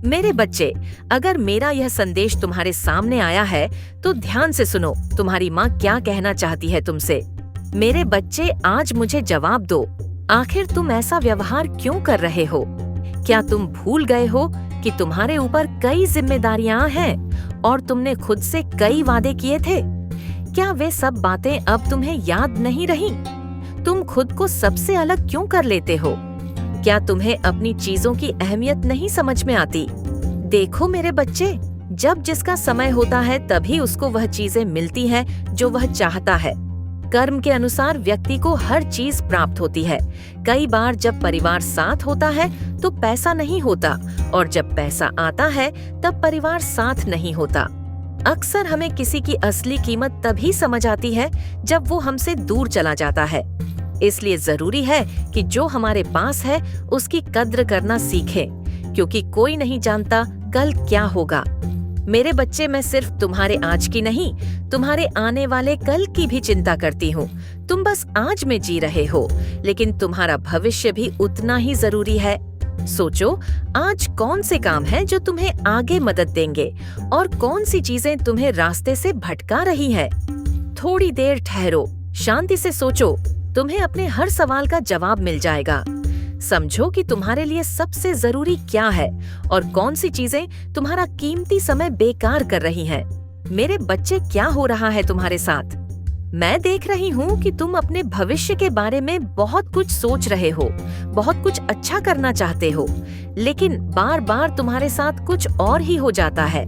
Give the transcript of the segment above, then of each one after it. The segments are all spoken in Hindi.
मेरे बच्चे, अगर मेरा यह संदेश तुम्हारे सामने आया है तो ध्यान से सुनो, तुम्हारी माँ क्या कहना चाहती है तुमसे। मेरे बच्चे, आज मुझे जवाब दो, आखिर तुम ऐसा व्यवहार क्यों कर रहे हो? क्या तुम भूल गए हो कि तुम्हारे ऊपर कई जिम्मेदारियां हैं और तुमने खुद से कई वादे किए थे? क्या वे सब बातें अब तुम्हें याद नहीं रही? तुम खुद को सबसे अलग क्यों कर लेते हो? क्या तुम्हें अपनी चीजों की अहमियत नहीं समझ में आती? देखो मेरे बच्चे, जब जिसका समय होता है तभी उसको वह चीजें मिलती हैं जो वह चाहता है। कर्म के अनुसार व्यक्ति को हर चीज प्राप्त होती है। कई बार जब परिवार साथ होता है तो पैसा नहीं होता, और जब पैसा आता है तब परिवार साथ नहीं होता। अक्सर हमें किसी की असली कीमत तभी समझ आती है जब वो हमसे दूर चला जाता है। इसलिए जरूरी है कि जो हमारे पास है उसकी कद्र करना सीखें, क्योंकि कोई नहीं जानता कल क्या होगा। मेरे बच्चे, मैं सिर्फ तुम्हारे आज की नहीं, तुम्हारे आने वाले कल की भी चिंता करती हूँ। तुम बस आज में जी रहे हो, लेकिन तुम्हारा भविष्य भी उतना ही जरूरी है। सोचो, आज कौन से काम हैं जो तुम्हें आगे मदद देंगे और कौन सी चीजें तुम्हें रास्ते से भटका रही हैं। थोड़ी देर ठहरो, शांति से सोचो, तुम्हें अपने हर सवाल का जवाब मिल जाएगा। समझो कि तुम्हारे लिए सबसे जरूरी क्या है और कौन सी चीजें तुम्हारा कीमती समय बेकार कर रही हैं। मेरे बच्चे, क्या हो रहा है तुम्हारे साथ? मैं देख रही हूँ कि तुम अपने भविष्य के बारे में बहुत कुछ सोच रहे हो, बहुत कुछ अच्छा करना चाहते हो, लेकिन बार बार तुम्हारे साथ कुछ और ही हो जाता है।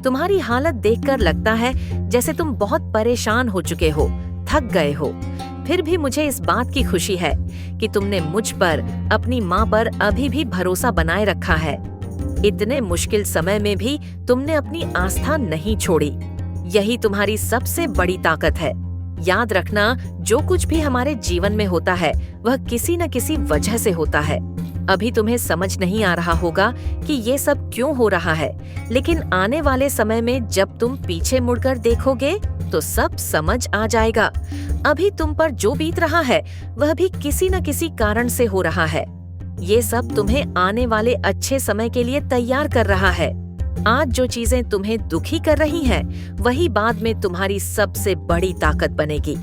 तुम्हारी हालत देखकर लगता है जैसे तुम बहुत परेशान हो चुके हो, थक गए हो। फिर भी मुझे इस बात की खुशी है कि तुमने मुझ पर, अपनी माँ पर अभी भी भरोसा बनाए रखा है। इतने मुश्किल समय में भी तुमने अपनी आस्था नहीं छोड़ी। यही तुम्हारी सबसे बड़ी ताकत है। याद रखना, जो कुछ भी हमारे जीवन में होता है वह किसी न किसी वजह से होता है। अभी तुम्हें समझ नहीं आ रहा होगा कि ये सब क्यों हो रहा है, लेकिन आने वाले समय में जब तुम पीछे मुड़कर देखोगे तो सब समझ आ जाएगा। अभी तुम पर जो बीत रहा है वह भी किसी न किसी कारण से हो रहा है। ये सब तुम्हें आने वाले अच्छे समय के लिए तैयार कर रहा है। आज जो चीजें तुम्हें दुखी कर रही हैं, वही बाद में तुम्हारी सबसे बड़ी ताकत बनेगी।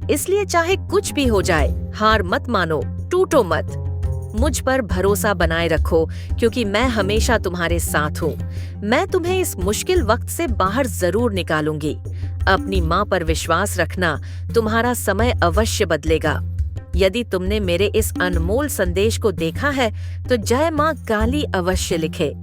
इसलिए चाहे कुछ भी हो जाए, हार मत मानो, टूटो मत। मुझ पर भरोसा बनाए रखो, क्योंकि मैं हमेशा तुम्हारे साथ हूँ। मैं तुम्हें इस मुश्किल वक्त से बाहर जरूर निकालूंगी। अपनी माँ पर विश्वास रखना, तुम्हारा समय अवश्य बदलेगा। यदि तुमने मेरे इस अनमोल संदेश को देखा है तो जय माँ काली अवश्य लिखे।